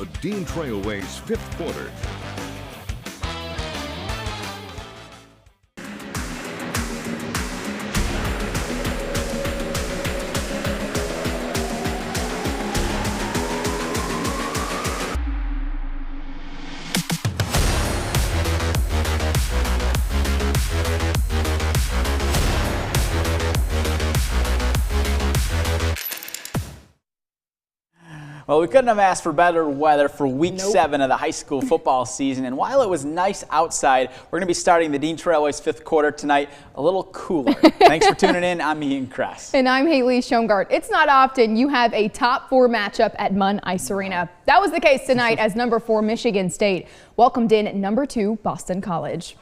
the Dean Trailways fifth quarter. Well, we couldn't have asked for better weather for week 7 of the high school football season. And while it was nice outside, we're going to be starting the Dean Trailways fifth quarter tonight a little cooler. Thanks for tuning in. I'm Ian Kress. And I'm Haley Shongart. It's not often you have a top 4 matchup at Munn Ice Arena. That was the case tonight as number 4 Michigan State welcomed in number 2 Boston College.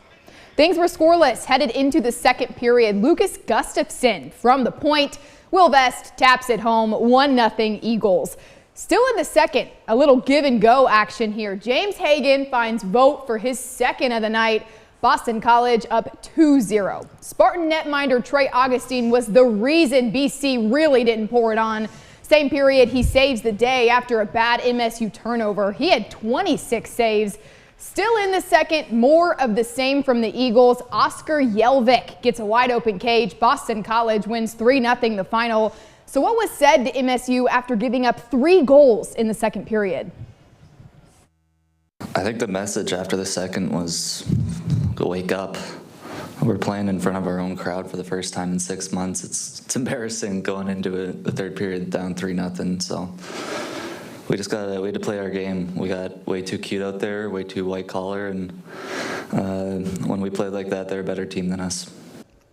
Things were scoreless headed into the second period. Lucas Gustafson from the point. Will Vest taps it home, 1-0 Eagles. Still in the second, a little give and go action here. James Hagan finds vote for his second of the night. Boston College up 2-0. Spartan netminder Trey Augustine was the reason BC really didn't pour it on. Same period, he saves the day after a bad MSU turnover. He had 26 saves. Still in the second, more of the same from the Eagles. Oscar Yelvik gets a wide open cage. Boston College wins 3-0 the final. So what was said to MSU after giving up 3 goals in the second period? I think the message after the second was wake up. We're playing in front of our own crowd for the first time in 6 months. It's embarrassing going into the third period down 3-0. So we just got to play our game. We got way too cute out there, way too white collar, and when we played like that, they're a better team than us.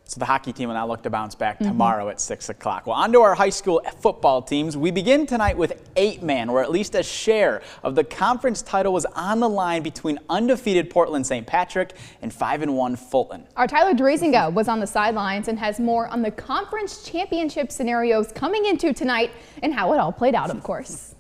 So the hockey team will now look to bounce back tomorrow at 6 o'clock. Well, on to our high school football teams. We begin tonight with 8-man, where at least a share of the conference title was on the line between undefeated Portland St. Patrick and 5-1 Fulton. Our Tyler Drazinga was on the sidelines and has more on the conference championship scenarios coming into tonight and how it all played out, of course.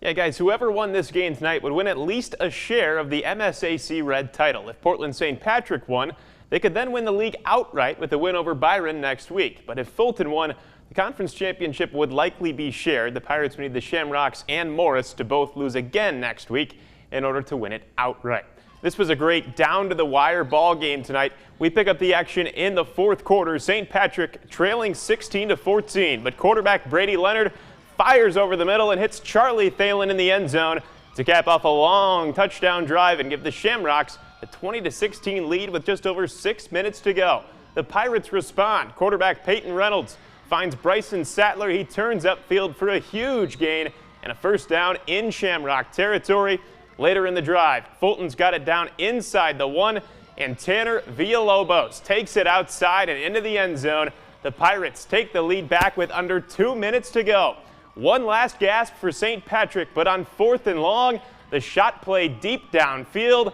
Yeah, guys, whoever won this game tonight would win at least a share of the MSAC Red title. If Portland St. Patrick won, they could then win the league outright with a win over Byron next week. But if Fulton won, the conference championship would likely be shared. The Pirates would need the Shamrocks and Morris to both lose again next week in order to win it outright. This was a great down-to-the-wire ball game tonight. We pick up the action in the fourth quarter. St. Patrick trailing 16-14, but quarterback Brady Leonard fires over the middle and hits Charlie Thalen in the end zone to cap off a long touchdown drive and give the Shamrocks a 20-16 lead with just over 6 minutes to go. The Pirates respond. Quarterback Peyton Reynolds finds Bryson Sattler. He turns upfield for a huge gain and a first down in Shamrock territory. Later in the drive, Fulton's got it down inside the 1, and Tanner Villalobos takes it outside and into the end zone. The Pirates take the lead back with under 2 minutes to go. One last gasp for St. Patrick, but on 4th and long, the shot play deep downfield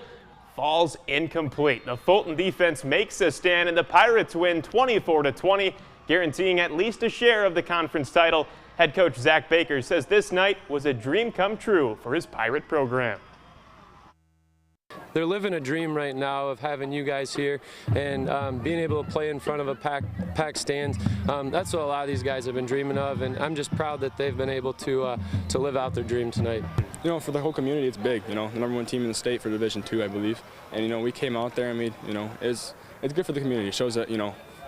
falls incomplete. The Fulton defense makes a stand, and the Pirates win 24-20, guaranteeing at least a share of the conference title. Head coach Zach Baker says this night was a dream come true for his Pirate program. They're living a dream right now of having you guys here and being able to play in front of a packed stands. That's what a lot of these guys have been dreaming of, and I'm just proud that they've been able to live out their dream tonight. You know, for the whole community, it's big. You know, the #1 team in the state for Division II, I believe. And you know, we came out there and it's good for the community. It shows that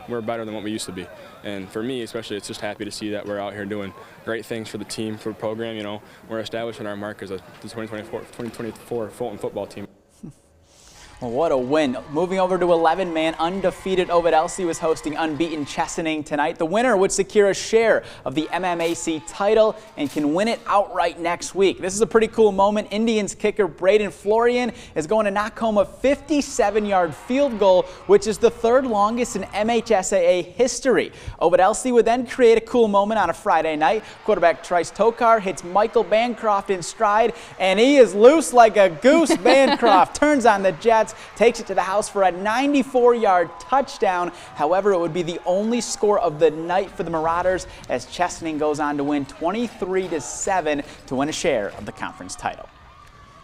we're better than what we used to be. And for me, especially, it's just happy to see that we're out here doing great things for the team, for the program. You know, we're establishing our mark as the 2024 Fulton football team. Well, what a win. Moving over to 11-man, undefeated Ovid Elsie was hosting unbeaten Chesaning tonight. The winner would secure a share of the MMAC title and can win it outright next week. This is a pretty cool moment. Indians kicker Braden Florian is going to knock home a 57-yard field goal, which is the 3rd longest in MHSAA history. Ovid Elsie would then create a cool moment on a Friday night. Quarterback Trice Tokar hits Michael Bancroft in stride, and he is loose like a goose. Bancroft turns on the Jets, takes it to the house for a 94-yard touchdown. However, it would be the only score of the night for the Marauders as Chesaning goes on to win 23-7 to win a share of the conference title.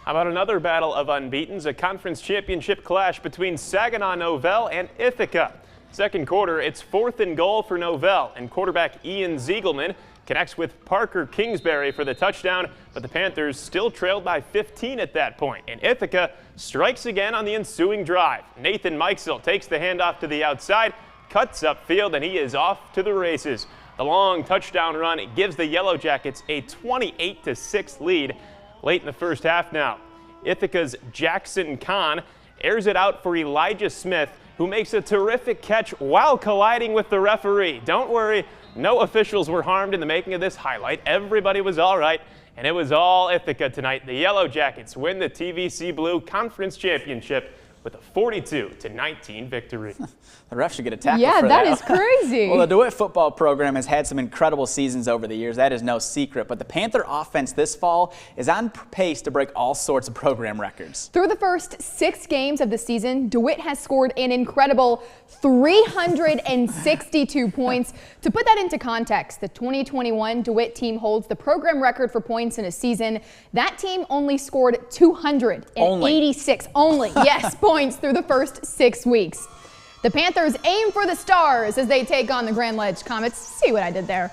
How about another battle of unbeatens, a conference championship clash between Saginaw Novell and Ithaca. Second quarter, it's 4th and goal for Novell, and quarterback Ian Ziegelman connects with Parker Kingsbury for the touchdown, but the Panthers still trailed by 15 at that point, and Ithaca strikes again on the ensuing drive. Nathan Meixel takes the handoff to the outside, cuts upfield, and he is off to the races. The long touchdown run gives the Yellow Jackets a 28-6 lead late in the first half now. Ithaca's Jackson Kahn airs it out for Elijah Smith, who makes a terrific catch while colliding with the referee. Don't worry, no officials were harmed in the making of this highlight. Everybody was all right, and it was all Ithaca tonight. The Yellow Jackets win the TVC Blue Conference Championship with a 42-19 victory. The ref should get a tackle yeah, for that is crazy. Well, the DeWitt football program has had some incredible seasons over the years. That is no secret. But the Panther offense this fall is on pace to break all sorts of program records. Through the first 6 games of the season, DeWitt has scored an incredible 362 points. To put that into context, the 2021 DeWitt team holds the program record for points in a season. That team only scored 286 yes, points through the first 6 weeks. The Panthers aim for the stars as they take on the Grand Ledge Comets. See what I did there.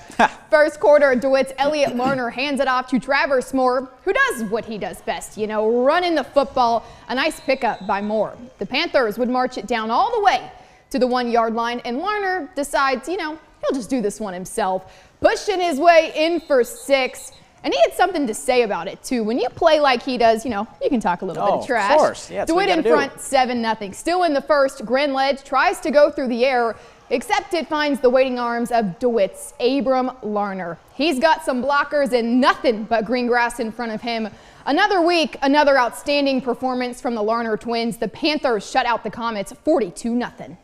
First quarter, DeWitt's Elliott Lerner hands it off to Travers Moore, who does what he does best, running the football. A nice pickup by Moore. The Panthers would march it down all the way to the 1-yard line, and Lerner decides, he'll just do this one himself. Pushing his way in for 6. And he had something to say about it, too. When you play like he does, you can talk a little bit of trash. Of course. Yeah, DeWitt in front, 7-0. Still in the first, Grand Ledge tries to go through the air, except it finds the waiting arms of DeWitt's Abram Lerner. He's got some blockers and nothing but green grass in front of him. Another week, another outstanding performance from the Lerner twins. The Panthers shut out the Comets 42-0.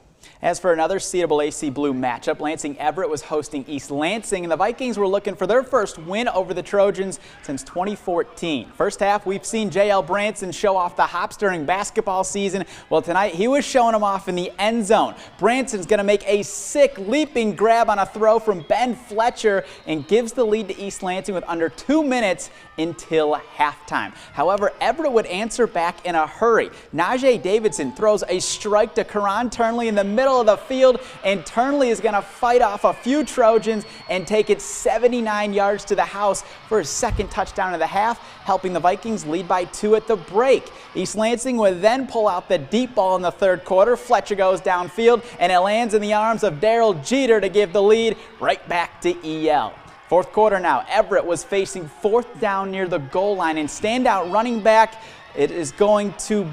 As for another CAAC Blue matchup, Lansing Everett was hosting East Lansing, and the Vikings were looking for their first win over the Trojans since 2014. First half, we've seen J.L. Branson show off the hops during basketball season. Well, tonight he was showing them off in the end zone. Branson's going to make a sick leaping grab on a throw from Ben Fletcher and gives the lead to East Lansing with under 2 minutes until halftime. However, Everett would answer back in a hurry. Najee Davidson throws a strike to Karan Turnley in the middle of the field, and Turnley is going to fight off a few Trojans and take it 79 yards to the house for his second touchdown of the half, helping the Vikings lead by 2 at the break. East Lansing would then pull out the deep ball in the third quarter. Fletcher goes downfield, and it lands in the arms of Daryl Jeter to give the lead right back to EL. Fourth quarter now, Everett was facing 4th down near the goal line, and standout running back, he's going to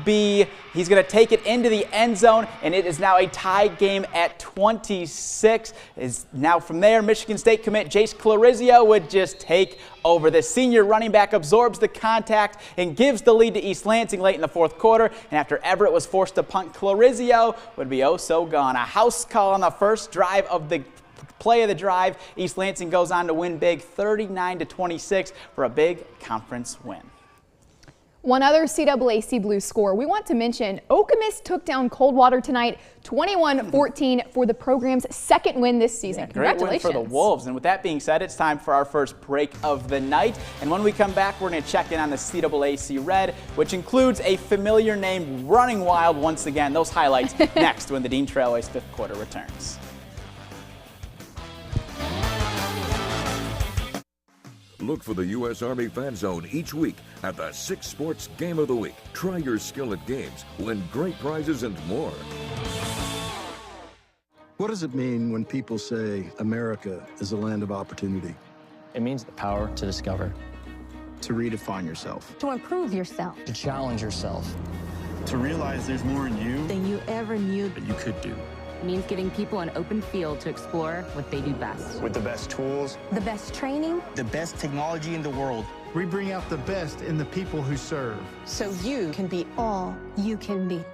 take it into the end zone, and it is now a tie game at 26. Now from there, Michigan State commit Jace Clarizio would just take over. The senior running back absorbs the contact and gives the lead to East Lansing late in the fourth quarter, and after Everett was forced to punt, Clarizio would be oh so gone. A house call on the first drive of the play of the drive. East Lansing goes on to win big 39-26 for a big conference win. One other CAAC Blue score we want to mention, Okemos took down Coldwater tonight 21-14 for the program's second win this season. Yeah, great win for the Wolves. And with that being said, it's time for our first break of the night. And when we come back, we're going to check in on the CAAC Red, which includes a familiar name running wild once again. Those highlights next when the Dean Trailways fifth quarter returns. Look for the U.S. Army Fan Zone each week at the 6 Sports Game of the Week. Try your skill at games, win great prizes, and more. What does it mean when people say America is a land of opportunity? It means the power to discover, To redefine yourself. To improve yourself. to challenge yourself. To realize there's more in you Than you ever knew. that you could do. Means giving people an open field to explore what they do best. With the best tools, The best training. the best technology in the world. We bring out the best in the people who serve. So you can be all you can be.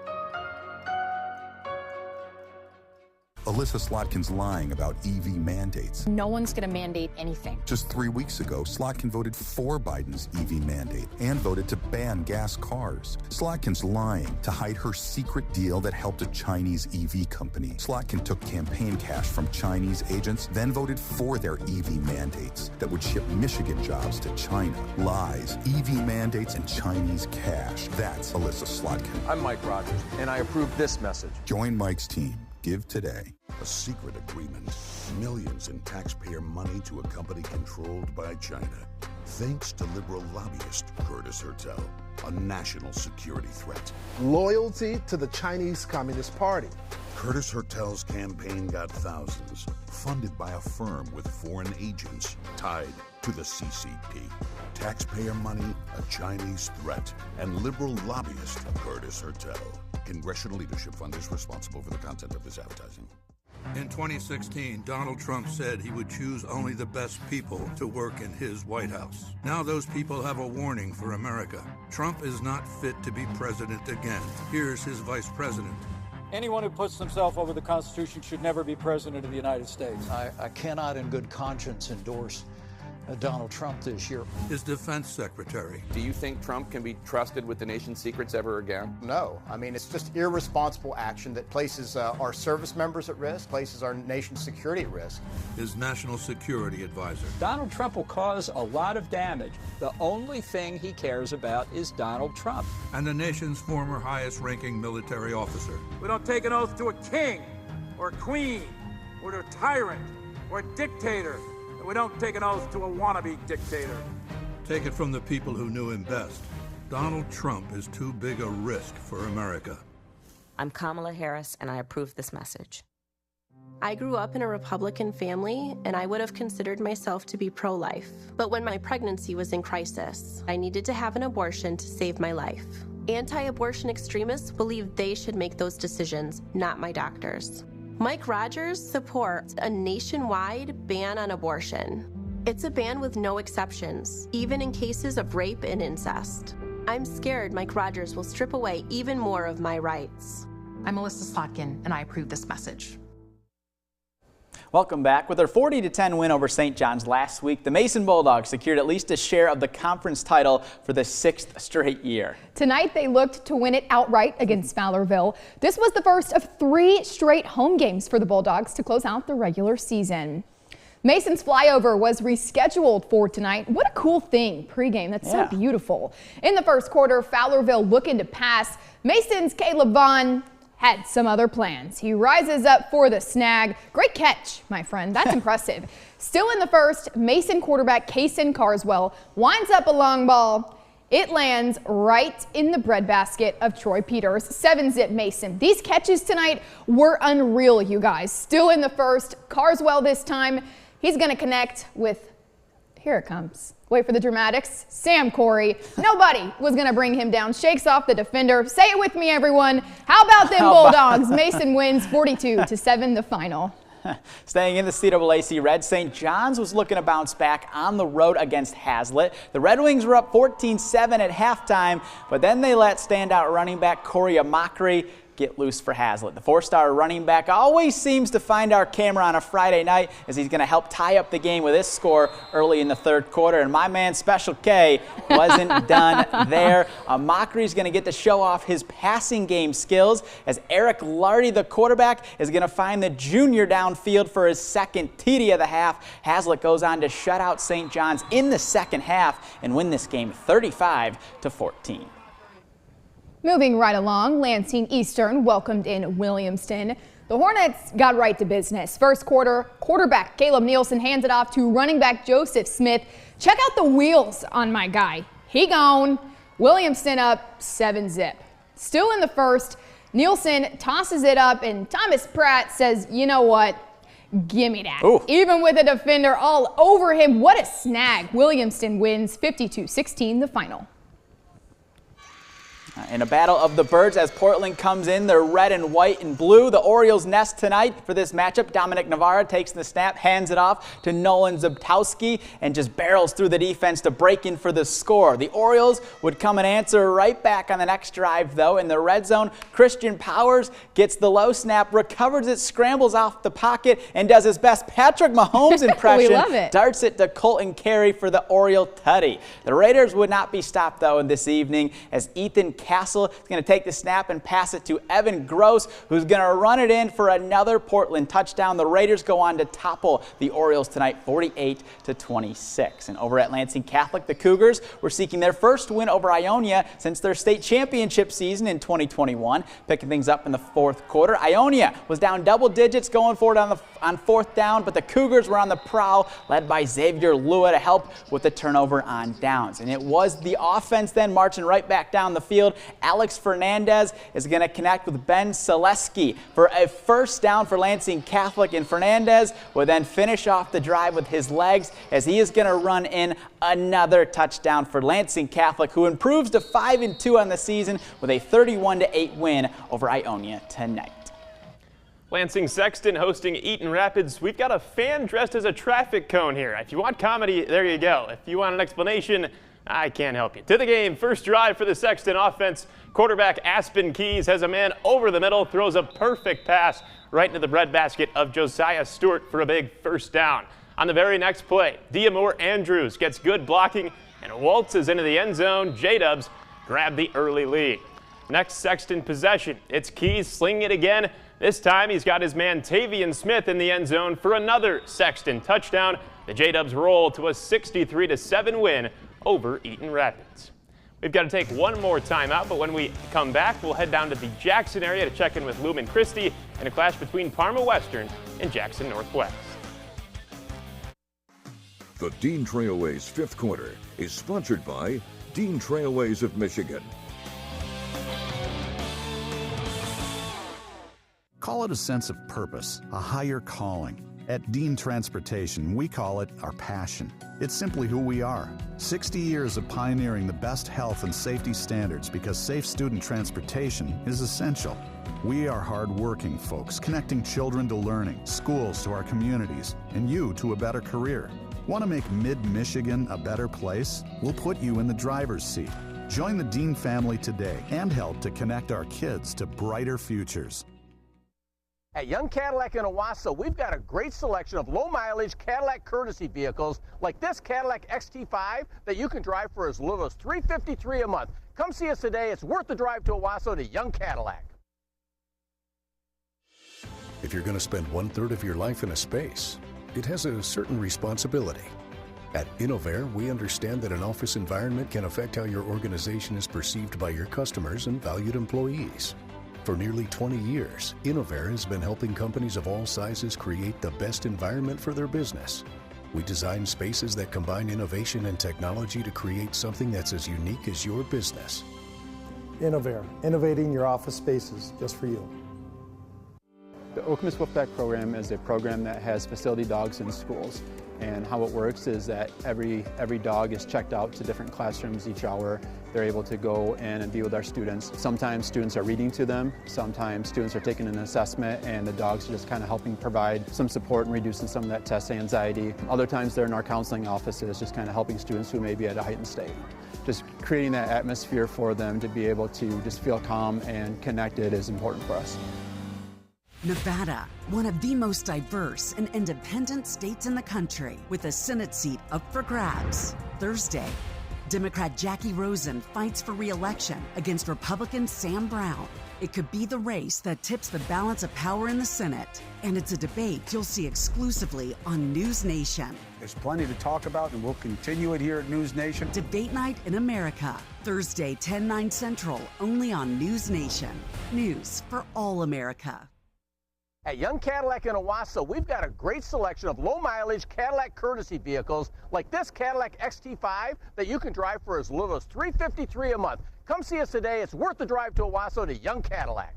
Alyssa Slotkin's lying about EV mandates. No one's going to mandate anything. Just 3 weeks ago, Slotkin voted for Biden's EV mandate and voted to ban gas cars. Slotkin's lying to hide her secret deal that helped a Chinese EV company. Slotkin took campaign cash from Chinese agents, then voted for their EV mandates that would ship Michigan jobs to China. Lies, EV mandates, and Chinese cash. That's Alyssa Slotkin. I'm Mike Rogers, and I approve this message. Join Mike's team. Give today. A secret agreement. Millions in taxpayer money to a company controlled by China. Thanks to liberal lobbyist Curtis Hertel, a national security threat. Loyalty to the Chinese Communist Party. Curtis Hertel's campaign got thousands, funded by a firm with foreign agents tied to the CCP. Taxpayer money, a Chinese threat, and liberal lobbyist Curtis Hertel. Congressional Leadership Fund is responsible for the content of this advertising. In 2016, Donald Trump said he would choose only the best people to work in his White House. Now those people have a warning for America. Trump is not fit to be president again. Here's his vice president. Anyone who puts himself over the Constitution should never be president of the United States. I cannot in good conscience endorse Donald Trump this year. His defense secretary. Do you think Trump can be trusted with the nation's secrets ever again? No. I mean, it's just irresponsible action that places our service members at risk, places our nation's security at risk. His national security advisor. Donald Trump will cause a lot of damage. The only thing he cares about is Donald Trump. And the nation's former highest-ranking military officer. We don't take an oath to a king or a queen or to a tyrant or a dictator. We don't take an oath to a wannabe dictator. Take it from the people who knew him best. Donald Trump is too big a risk for America. I'm Kamala Harris, and I approve this message. I grew up in a Republican family, and I would have considered myself to be pro-life. But when my pregnancy was in crisis, I needed to have an abortion to save my life. Anti-abortion extremists believe they should make those decisions, not my doctors. Mike Rogers supports a nationwide ban on abortion. It's a ban with no exceptions, even in cases of rape and incest. I'm scared Mike Rogers will strip away even more of my rights. I'm Melissa Slotkin, and I approve this message. Welcome back. With their 40-10 win over St. John's last week, the Mason Bulldogs secured at least a share of the conference title for the 6th straight year. Tonight, they looked to win it outright against Fowlerville. This was the first of 3 straight home games for the Bulldogs to close out the regular season. Mason's flyover was rescheduled for tonight. What a cool thing pregame. That's so beautiful. In the first quarter, Fowlerville looking to pass. Mason's Caleb Vaughn had some other plans. He rises up for the snag. Great catch, my friend. That's impressive. Still in the first, Mason quarterback Kaysen Carswell winds up a long ball. It lands right in the breadbasket of Troy Peters. 7-zip Mason. These catches tonight were unreal, you guys. Still in the first, Carswell this time. He's going to connect with, here it comes. Wait for the dramatics. Sam Corey. Nobody was going to bring him down. Shakes off the defender. Say it with me, everyone. How about them Bulldogs? Mason wins 42-7 the final. Staying in the CAAC Red, St. John's was looking to bounce back on the road against Hazlitt. The Red Wings were up 14-7 at halftime, but then they let standout running back Corey Amakri get loose for Hazlitt. The 4-star running back always seems to find our camera on a Friday night as he's going to help tie up the game with this score early in the third quarter. And my man Special K wasn't done there. Amakri's going to get to show off his passing game skills as Eric Lardy, the quarterback, is going to find the junior downfield for his second TD of the half. Hazlitt goes on to shut out St. John's in the second half and win this game 35-14. Moving right along, Lansing Eastern welcomed in Williamston. The Hornets got right to business. First quarter, quarterback Caleb Nielsen hands it off to running back Joseph Smith. Check out the wheels on my guy. He gone. Williamston up 7-zip. Still in the first, Nielsen tosses it up and Thomas Pratt says, you know what? Give me that. Ooh. Even with a defender all over him, what a snag. Williamston wins 52-16 the final. In a battle of the birds as Portland comes in, they're red and white and blue. The Orioles nest tonight for this matchup. Dominic Navarra takes the snap, hands it off to Nolan Zabtowski, and just barrels through the defense to break in for the score. The Orioles would come and answer right back on the next drive, though. In the red zone, Christian Powers gets the low snap, recovers it, scrambles off the pocket, and does his best Patrick Mahomes impression. We love it. Darts it to Colton Carey for the Oriole tutty. The Raiders would not be stopped, though, this evening as Ethan Castle is going to take the snap and pass it to Evan Gross, who's going to run it in for another Portland touchdown. The Raiders go on to topple the Orioles tonight 48-26. And over at Lansing Catholic, the Cougars were seeking their first win over Ionia since their state championship season in 2021. Picking things up in the fourth quarter. Ionia was down double digits going forward on fourth down, but the Cougars were on the prowl, led by Xavier Lua to help with the turnover on downs. And it was the offense then marching right back down the field. Alex Fernandez is going to connect with Ben Selesky for a first down for Lansing Catholic, and Fernandez will then finish off the drive with his legs as he is going to run in another touchdown for Lansing Catholic, who improves to 5-2 on the season with a 31-8 win over Ionia tonight. Lansing Sexton hosting Eaton Rapids. We've got a fan dressed as a traffic cone here. If you want comedy, there you go. If you want an explanation, I can't help you. To the game, first drive for the Sexton offense. Quarterback Aspen Keys has a man over the middle, throws a perfect pass right into the breadbasket of Josiah Stewart for a big first down. On the very next play, Diamore Andrews gets good blocking and waltzes into the end zone. J-Dubs grab the early lead. Next Sexton possession, it's Keys slinging it again. This time he's got his man Tavian Smith in the end zone for another Sexton touchdown. The J-Dubs roll to a 63-7 win over Eaton Rapids. We've got to take one more timeout, but when we come back, we'll head down to the Jackson area to check in with Lumen Christie in a clash between Parma Western and Jackson Northwest. The Dean Trailways fifth quarter is sponsored by Dean Trailways of Michigan. Call it a sense of purpose, a higher calling. At Dean Transportation, we call it our passion. It's simply who we are. 60 years of pioneering the best health and safety standards because safe student transportation is essential. We are hard-working folks, connecting children to learning, schools to our communities, and you to a better career. Want to make Mid-Michigan a better place? We'll put you in the driver's seat. Join the Dean family today and help to connect our kids to brighter futures. At Young Cadillac in Owasso, we've got a great selection of low-mileage Cadillac courtesy vehicles like this Cadillac XT5 that you can drive for as little as $353 a month. Come see us today. It's worth the drive to Owasso to Young Cadillac. If you're going to spend 1/3 of your life in a space, it has a certain responsibility. At Innovair, we understand that an office environment can affect how your organization is perceived by your customers and valued employees. For nearly 20 years, Innovair has been helping companies of all sizes create the best environment for their business. We design spaces that combine innovation and technology to create something that's as unique as your business. Innovair, innovating your office spaces just for you. The Okemos Wolfpack program is a program that has facility dogs in schools. And how it works is that every dog is checked out to different classrooms each hour. They're able to go in and be with our students. Sometimes students are reading to them. Sometimes students are taking an assessment and the dogs are just kind of helping provide some support and reducing some of that test anxiety. Other times they're in our counseling offices just kind of helping students who may be at a heightened state. Just creating that atmosphere for them to be able to just feel calm and connected is important for us. Nevada, one of the most diverse and independent states in the country, with a Senate seat up for grabs. Thursday, Democrat Jackie Rosen fights for re-election against Republican Sam Brown. It could be the race that tips the balance of power in the Senate, and it's a debate you'll see exclusively on News Nation. There's plenty to talk about, and we'll continue it here at News Nation. Debate Night in America, Thursday, 10/9 Central, only on News Nation. News for all America. At Young Cadillac in Owasso, we've got a great selection of low-mileage Cadillac courtesy vehicles like this Cadillac XT5 that you can drive for as little as $353 a month. Come see us today. It's worth the drive to Owasso to Young Cadillac.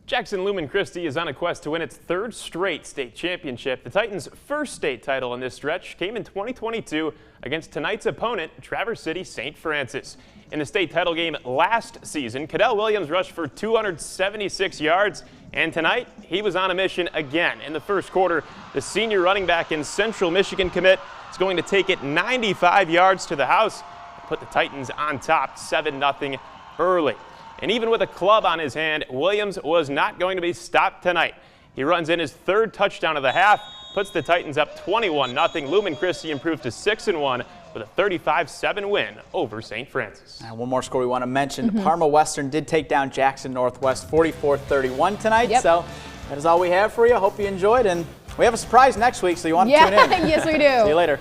Jackson Lumen Christie is on a quest to win its third straight state championship. The Titans' first state title in this stretch came in 2022 against tonight's opponent, Traverse City St. Francis. In the state title game last season, Cadell Williams rushed for 276 yards, and tonight he was on a mission again. In the first quarter, the senior running back and Central Michigan commit is going to take it 95 yards to the house and put the Titans on top 7-0 early. And even with a club on his hand, Williams was not going to be stopped tonight. He runs in his third touchdown of the half, puts the Titans up 21-0. Lumen Christie improved to 6-1 with a 35-7 win over St. Francis. And one more score we want to mention. Parma Western did take down Jackson Northwest 44-31 tonight. So that is all we have for you. Hope you enjoyed. And we have a surprise next week, so you want to tune in. Yes, we do. See you later.